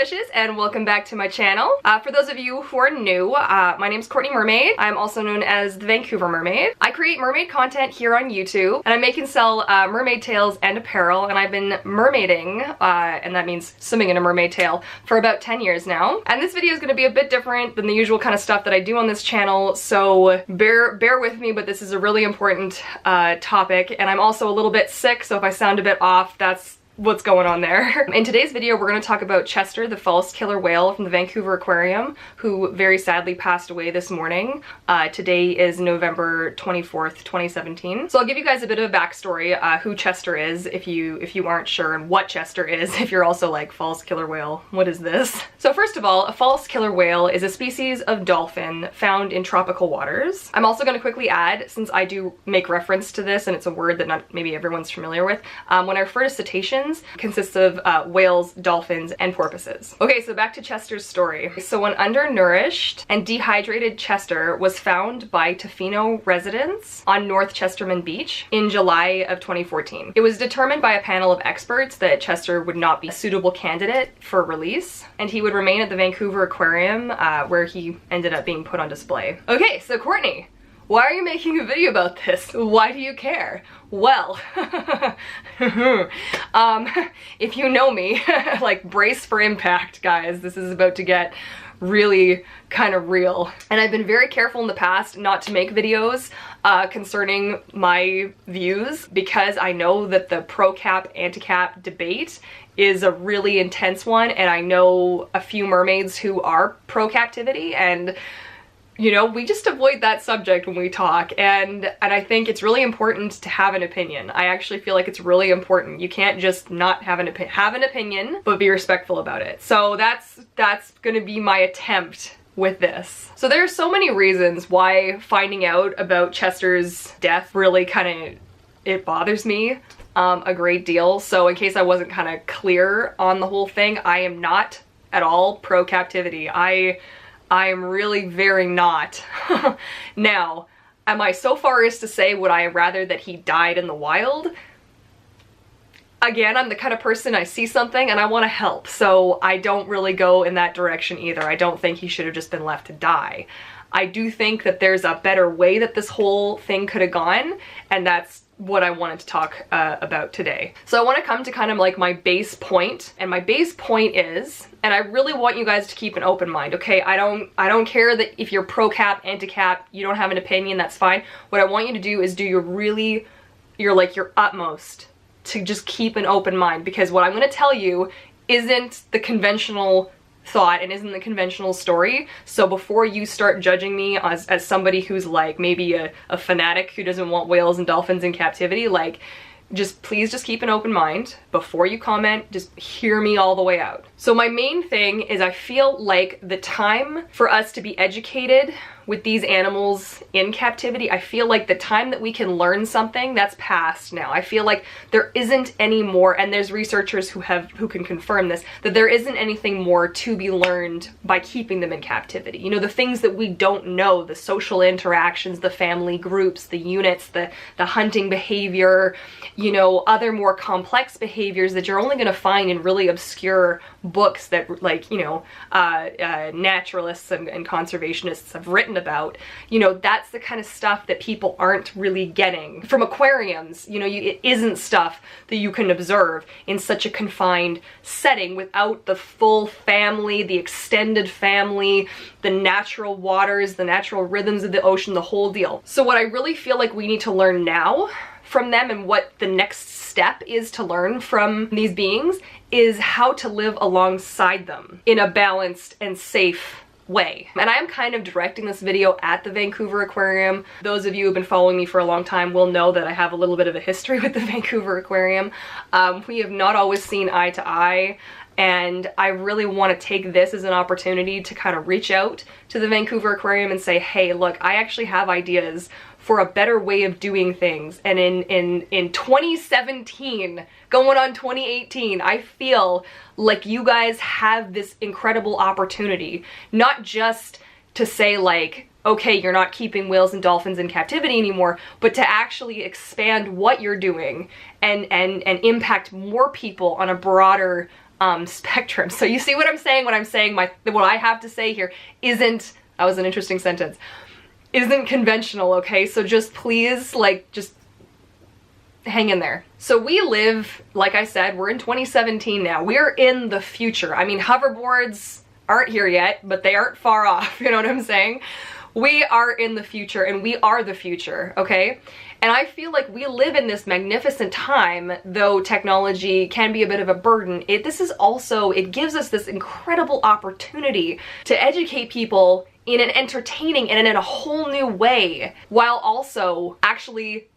fishes, and welcome back to my channel. For those of you who are new, my name's Courtney Mermaid. I'm also known as the Vancouver Mermaid. I create mermaid content here on YouTube, and I make and sell mermaid tails and apparel, and I've been mermaiding, and that means swimming in a mermaid tail, for about 10 years now. And this video is going to be a bit different than the usual kind of stuff that I do on this channel, so bear with me, but this is a really important topic, and I'm also a little bit sick, so if I sound a bit off, that's what's going on there. In today's video, we're going to talk about Chester, the false killer whale from the Vancouver Aquarium, who very sadly passed away this morning. Today is November 24th, 2017. So I'll give you guys a bit of a backstory, who Chester is, if you aren't sure, and what Chester is, if you're also like, false killer whale, what is this? So first of all, a false killer whale is a species of dolphin found in tropical waters. I'm also going to quickly add, since I do make reference to this, and it's a word that not maybe everyone's familiar with, when I refer to cetaceans, consists of whales, dolphins, and porpoises. Okay, so back to Chester's story. So an undernourished and dehydrated Chester was found by Tofino residents on North Chesterman Beach in July of 2014. It was determined by a panel of experts that Chester would not be a suitable candidate for release, and he would remain at the Vancouver Aquarium, where he ended up being put on display. Okay, so Courtney, why are you making a video about this? Why do you care? Well, if you know me, like, brace for impact, guys. This is about to get really kind of real. And I've been very careful in the past not to make videos concerning my views, because I know that the pro-cap, anti-cap debate is a really intense one, and I know a few mermaids who are pro-captivity, and you know, we just avoid that subject when we talk, and I think it's really important to have an opinion. I actually feel like it's really important. You can't just not have an opinion, but be respectful about it. So that's gonna be my attempt with this. So there are so many reasons why finding out about Chester's death really it bothers me a great deal. So in case I wasn't kind of clear on the whole thing, I am not at all pro-captivity. I am really very not. Now, am I so far as to say would I rather that he died in the wild? Again, I'm the kind of person, I see something and I want to help, so I don't really go in that direction either. I don't think he should have just been left to die. I do think that there's a better way that this whole thing could have gone, and that's what I wanted to talk about today. So I want to come to kind of like my base point, and my base point is, and I really want you guys to keep an open mind, okay? I don't care that if you're pro-cap, anti-cap, you don't have an opinion, that's fine. What I want you to do is do your utmost to just keep an open mind, because what I'm going to tell you isn't the conventional thought and isn't the conventional story. So before you start judging me as somebody who's like maybe a fanatic who doesn't want whales and dolphins in captivity, like, please just keep an open mind. Before you comment, just hear me all the way out. So my main thing is, I feel like the time for us to be educated with these animals in captivity, I feel like the time that we can learn something, that's past now. I feel like there isn't any more, and there's researchers who can confirm this, that there isn't anything more to be learned by keeping them in captivity. You know, the things that we don't know, the social interactions, the family groups, the units, the hunting behavior, you know, other more complex behaviors that you're only gonna find in really obscure books that, like, you know, naturalists and conservationists have written about. You know, that's the kind of stuff that people aren't really getting from aquariums. You know, it isn't stuff that you can observe in such a confined setting without the full family, the extended family, the natural waters, the natural rhythms of the ocean, the whole deal. So what I really feel like we need to learn now from them, and what the next step is to learn from these beings, is how to live alongside them in a balanced and safe way. And I am kind of directing this video at the Vancouver Aquarium. Those of you who have been following me for a long time will know that I have a little bit of a history with the Vancouver Aquarium. We have not always seen eye to eye, and I really want to take this as an opportunity to kind of reach out to the Vancouver Aquarium and say, hey, look, I actually have ideas for a better way of doing things. And in 2017, going on 2018, I feel like you guys have this incredible opportunity, not just to say like, okay, you're not keeping whales and dolphins in captivity anymore, but to actually expand what you're doing and impact more people on a broader spectrum. So you see what I'm saying? What I have to say here isn't, that was an interesting sentence, isn't conventional, okay? So just please, like, just hang in there. So we live, like I said, we're in 2017 now. We're in the future. I mean, hoverboards aren't here yet, but they aren't far off, you know what I'm saying? We are in the future, and we are the future, okay? And I feel like we live in this magnificent time, though technology can be a bit of a burden. This is also, it gives us this incredible opportunity to educate people in an entertaining and in a whole new way, while also actually,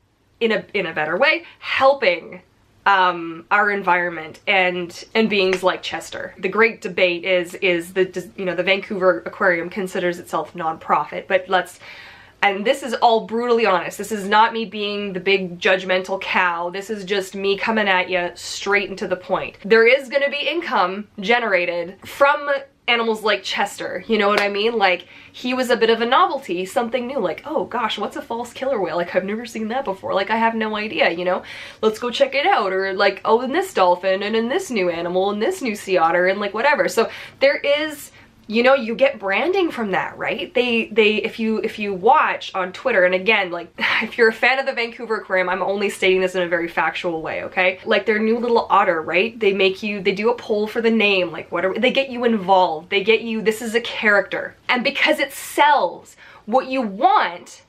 in a better way, helping our environment and beings like Chester. The great debate is the, you know, the Vancouver Aquarium considers itself non-profit, but and this is all brutally honest. This is not me being the big judgmental cow. This is just me coming at you straight and to the point. There is gonna be income generated from animals like Chester, you know what I mean? Like, he was a bit of a novelty, something new, like, oh gosh, what's a false killer whale? Like, I've never seen that before. Like, I have no idea, you know? Let's go check it out. Or like, oh, in this dolphin, and in this new animal, and this new sea otter, and like whatever. So there is, you know, you get branding from that, right? If you watch on Twitter, and again, like, if you're a fan of the Vancouver Aquarium, I'm only stating this in a very factual way, okay? Like, their new little otter, right? They do a poll for the name, like, they get you involved. They get you, this is a character. And because it sells, what you want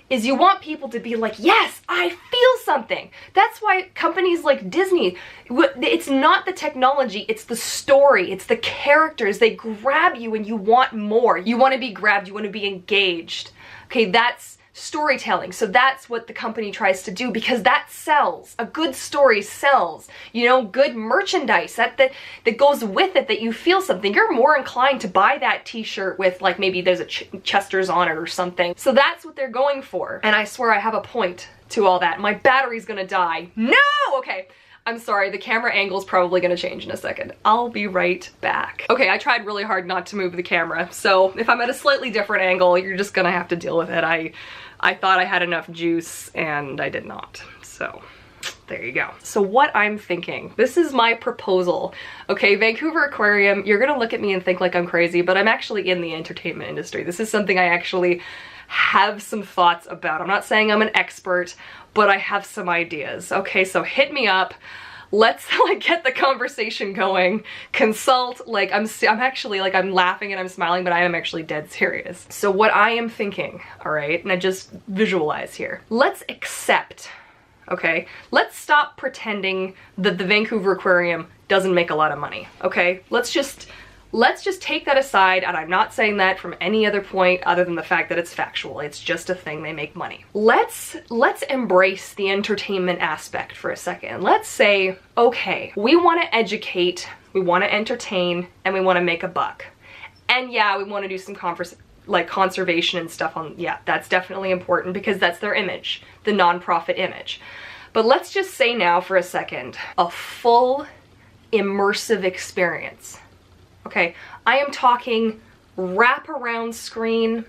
is you want people to be like, yes, I feel something. That's why companies like Disney, it's not the technology, it's the story, it's the characters. They grab you and you want more. You want to be grabbed, you want to be engaged. Okay, that's storytelling. So that's what the company tries to do, because that sells. A good story sells. You know, good merchandise that goes with it, that you feel something. You're more inclined to buy that t-shirt with, like, maybe there's a Chester's on it or something. So that's what they're going for. And I swear I have a point to all that. My battery's gonna die. No! Okay. I'm sorry, the camera angle's probably gonna change in a second. I'll be right back. Okay, I tried really hard not to move the camera, so if I'm at a slightly different angle, you're just gonna have to deal with it. I thought I had enough juice, and I did not, so there you go. So what I'm thinking, this is my proposal. Okay, Vancouver Aquarium, you're gonna look at me and think like I'm crazy, but I'm actually in the entertainment industry. This is something I actually have some thoughts about. I'm not saying I'm an expert, but I have some ideas. Okay, so hit me up. Let's like get the conversation going. Consult. Like, I'm actually, like, I'm laughing and I'm smiling, but I am actually dead serious. So what I am thinking, all right, and I just visualize here. Let's accept, okay? Let's stop pretending that the Vancouver Aquarium doesn't make a lot of money, okay? Let's just take that aside, and I'm not saying that from any other point other than the fact that it's factual. It's just a thing, they make money. Let's embrace the entertainment aspect for a second. Let's say, okay, we want to educate, we want to entertain, and we want to make a buck. And yeah, we want to do some conservation and stuff on, yeah, that's definitely important because that's their image, the nonprofit image. But let's just say now for a second, a full immersive experience. Okay, I am talking wraparound screen.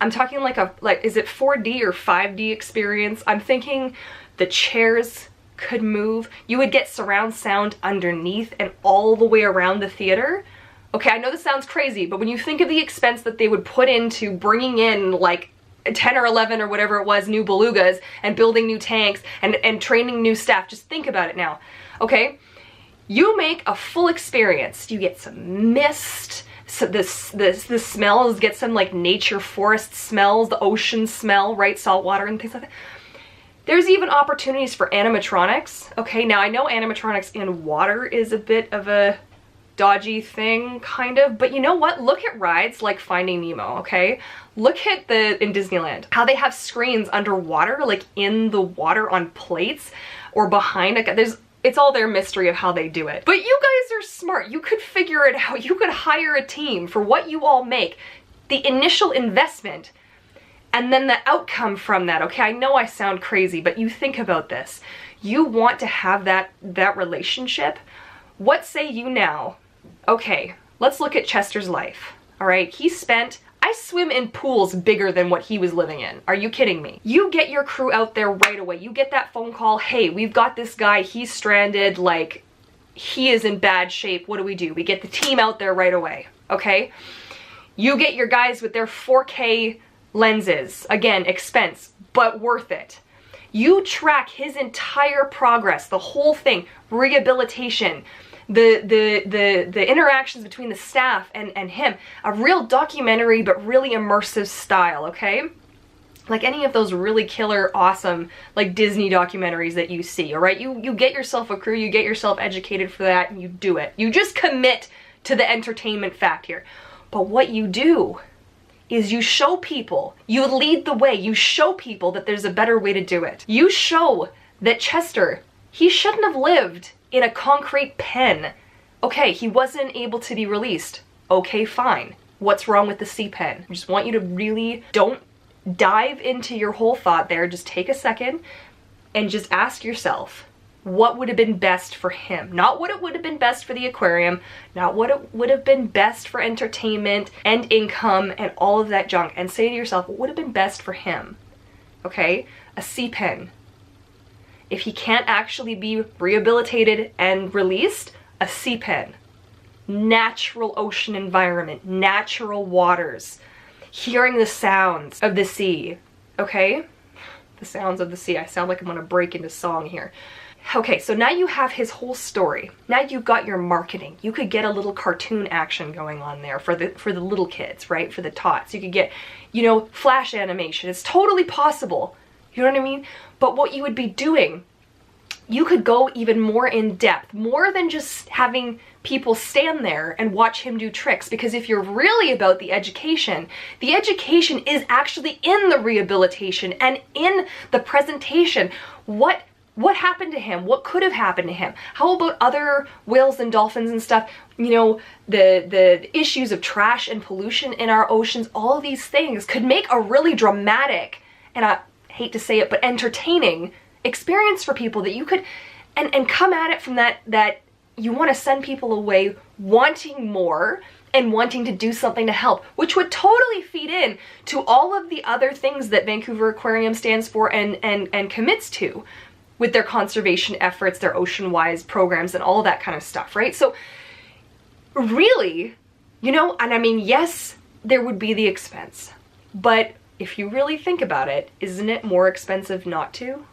I'm talking like is it 4D or 5D experience? I'm thinking the chairs could move. You would get surround sound underneath and all the way around the theater. Okay, I know this sounds crazy, but when you think of the expense that they would put into bringing in like 10 or 11 or whatever it was, new belugas and building new tanks and training new staff, just think about it now, okay? You make a full experience. You get some mist, so the smells, get some like nature forest smells, the ocean smell, right? Salt water and things like that. There's even opportunities for animatronics. Okay, now I know animatronics in water is a bit of a dodgy thing, kind of, but you know what? Look at rides like Finding Nemo, okay? Look at in Disneyland, how they have screens underwater, like in the water on plates or behind it's all their mystery of how they do it. But you guys are smart. You could figure it out. You could hire a team for what you all make, the initial investment, and then the outcome from that. Okay, I know I sound crazy, but you think about this. You want to have that relationship. What say you now? Okay, let's look at Chester's life. All right, I swim in pools bigger than what he was living in. Are you kidding me? You get your crew out there right away. You get that phone call, hey, we've got this guy, he's stranded, like, he is in bad shape, what do? We get the team out there right away, okay? You get your guys with their 4K lenses. Again, expense, but worth it. You track his entire progress, the whole thing, rehabilitation, the interactions between the staff and him. A real documentary, but really immersive style, okay? Like any of those really killer, awesome, like Disney documentaries that you see, all right? You get yourself a crew, you get yourself educated for that, and you do it. You just commit to the entertainment fact here. But what you do is you show people, you lead the way, you show people that there's a better way to do it. You show that Chester, he shouldn't have lived in a concrete pen. Okay, he wasn't able to be released. Okay, fine. What's wrong with the sea pen? I just want you to really don't dive into your whole thought there. Just take a second and just ask yourself, what would have been best for him? Not what it would have been best for the aquarium, not what it would have been best for entertainment and income and all of that junk. And say to yourself, what would have been best for him? Okay, a sea pen. If he can't actually be rehabilitated and released, a sea pen. Natural ocean environment, natural waters, hearing the sounds of the sea, okay? The sounds of the sea. I sound like I'm gonna break into song here. Okay, so now you have his whole story. Now you've got your marketing. You could get a little cartoon action going on there for the little kids, right? For the tots. You could get, you know, flash animation. It's totally possible. You know what I mean? But what you would be doing, you could go even more in depth, more than just having people stand there and watch him do tricks. Because if you're really about the education is actually in the rehabilitation and in the presentation. What happened to him? What could have happened to him? How about other whales and dolphins and stuff? You know, the issues of trash and pollution in our oceans, all of these things could make a really dramatic, and I hate to say it, but entertaining experience for people that you could, and come at it from that you want to send people away wanting more and wanting to do something to help, which would totally feed in to all of the other things that Vancouver Aquarium stands for and commits to with their conservation efforts, their ocean-wise programs, and all that kind of stuff, right? So really, you know, and I mean, yes, there would be the expense, but if you really think about it, isn't it more expensive not to?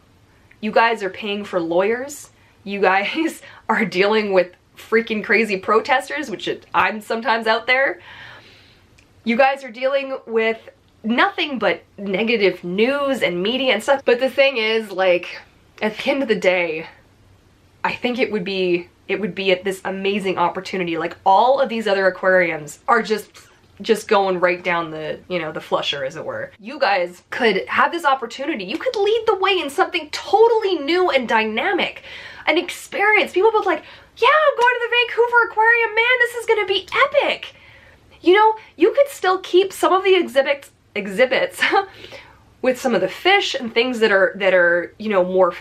You guys are paying for lawyers. You guys are dealing with freaking crazy protesters, which I'm sometimes out there. You guys are dealing with nothing but negative news and media and stuff. But the thing is, like, at the end of the day, I think it would be at this amazing opportunity. Like, all of these other aquariums are just going right down the, you know, the flusher, as it were. You guys could have this opportunity. You could lead the way in something totally new and dynamic, an experience. People would be like, yeah, I'm going to the Vancouver Aquarium, man, this is gonna be epic. You know, you could still keep some of the exhibits with some of the fish and things that are, you know, more,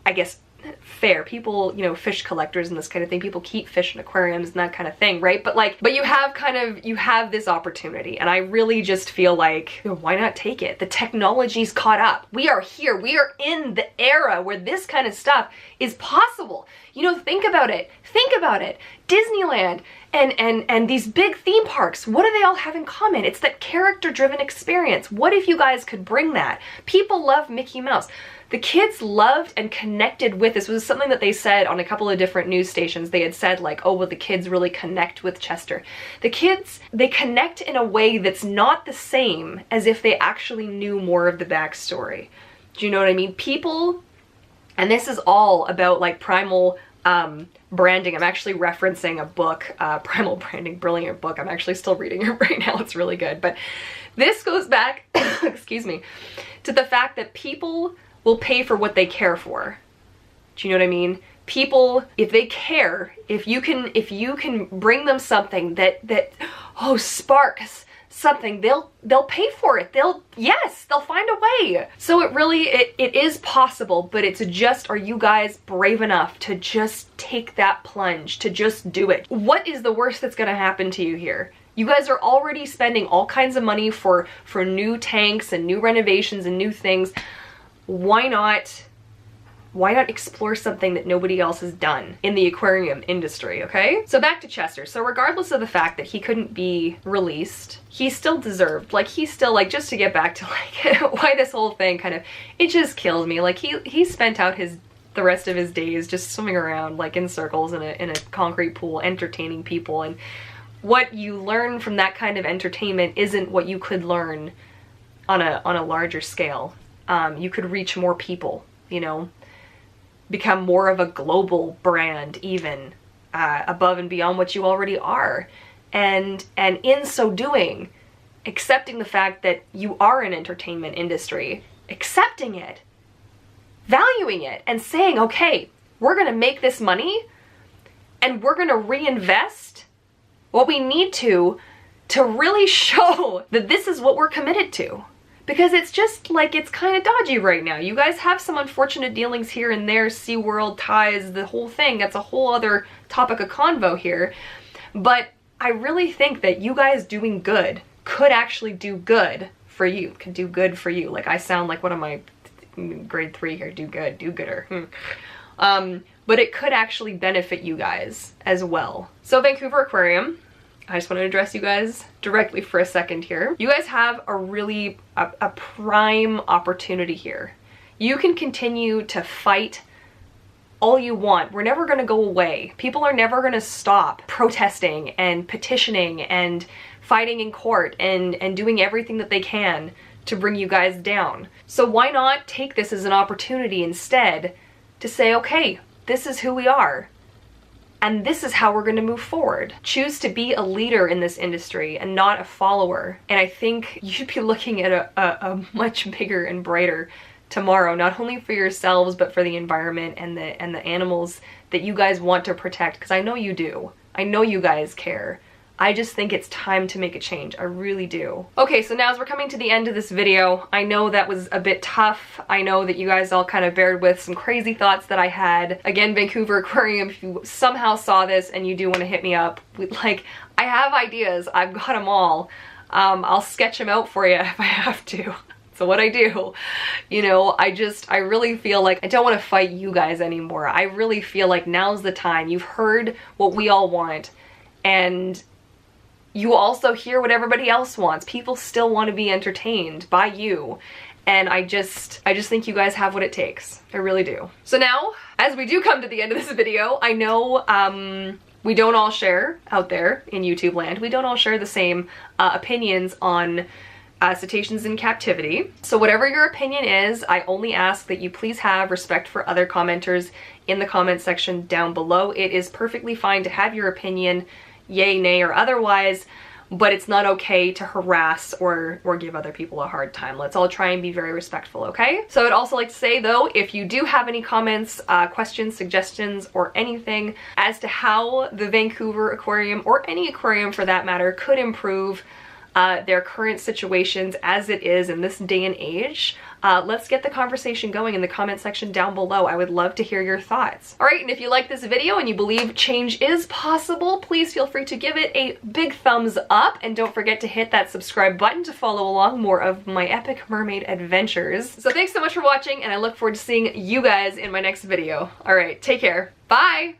I guess, fair. People, you know, fish collectors and this kind of thing, people keep fish in aquariums and that kind of thing, right? But you have this opportunity, and I really just feel like, you know, why not take it? The technology's caught up. We are here. We are in the era where this kind of stuff is possible. You know, think about it. Think about it. Disneyland and these big theme parks, what do they all have in common? It's that character-driven experience. What if you guys could bring that? People love Mickey Mouse. The kids loved and connected with this. Was something that they said on a couple of different news stations. They had said, like, oh, well, the kids really connect with Chester. The kids, they connect in a way that's not the same as if they actually knew more of the backstory. Do you know what I mean? People, and this is all about, like, primal branding. I'm actually referencing a book, Primal Branding, brilliant book. I'm actually still reading it right now. It's really good. But this goes back, excuse me, to the fact that people will pay for what they care for. Do you know what I mean? People, if they care, if you can bring them something that sparks something, they'll pay for it. They'll find a way. So it is possible, but it's just, are you guys brave enough to just take that plunge, to just do it? What is the worst that's gonna happen to you here? You guys are already spending all kinds of money for new tanks and new renovations and new things. Why not Why not explore something that nobody else has done in the aquarium industry, okay? So back to Chester. So regardless of the fact that he couldn't be released, he still deserved, like, he's still, like, just to get back to, like, why this whole thing kind of, it just kills me. Like, he spent out the rest of his days just swimming around, like, in circles in a concrete pool, entertaining people, and what you learn from that kind of entertainment isn't what you could learn on a larger scale. You could reach more people, you know, become more of a global brand even, above and beyond what you already are. And in so doing, accepting the fact that you are an entertainment industry, accepting it, valuing it, and saying, okay, we're gonna make this money and we're gonna reinvest what we need to really show that this is what we're committed to. Because it's just like, it's kind of dodgy right now. You guys have some unfortunate dealings here and there, SeaWorld ties, the whole thing. That's a whole other topic of convo here. But I really think that you guys doing good could actually do good for you, could do good for you. Like, I sound like one of my grade 3 here, do good, do gooder. But it could actually benefit you guys as well. So Vancouver Aquarium, I just want to address you guys directly for a second here. You guys have a really, a prime opportunity here. You can continue to fight all you want. We're never going to go away. People are never going to stop protesting and petitioning and fighting in court and doing everything that they can to bring you guys down. So why not take this as an opportunity instead to say, okay, this is who we are. And this is how we're going to move forward. Choose to be a leader in this industry and not a follower. And I think you'd be looking at a much bigger and brighter tomorrow, not only for yourselves, but for the environment and the animals that you guys want to protect, because I know you do. I know you guys care. I just think it's time to make a change. I really do. Okay, so now as we're coming to the end of this video, I know that was a bit tough. I know that you guys all kind of bared with some crazy thoughts that I had. Again, Vancouver Aquarium, if you somehow saw this and you do want to hit me up, like, I have ideas. I've got them all. I'll sketch them out for you if I have to. So what I do, you know, I really feel like I don't want to fight you guys anymore. I really feel like now's the time. You've heard what we all want, and you also hear what everybody else wants. People still want to be entertained by you. And I just think you guys have what it takes. I really do. So now, as we do come to the end of this video, I know we don't all share out there in YouTube land. We don't all share the same opinions on cetaceans in captivity. So whatever your opinion is, I only ask that you please have respect for other commenters in the comment section down below. It is perfectly fine to have your opinion, yay, nay, or otherwise, but it's not okay to harass or give other people a hard time. Let's all try and be very respectful, okay? So I'd also like to say, though, if you do have any comments, questions, suggestions, or anything as to how the Vancouver Aquarium, or any aquarium for that matter, could improve their current situations as it is in this day and age, let's get the conversation going in the comment section down below. I would love to hear your thoughts. All right, and if you like this video and you believe change is possible, please feel free to give it a big thumbs up, and don't forget to hit that subscribe button to follow along more of my epic mermaid adventures. So thanks so much for watching, and I look forward to seeing you guys in my next video. All right, take care. Bye!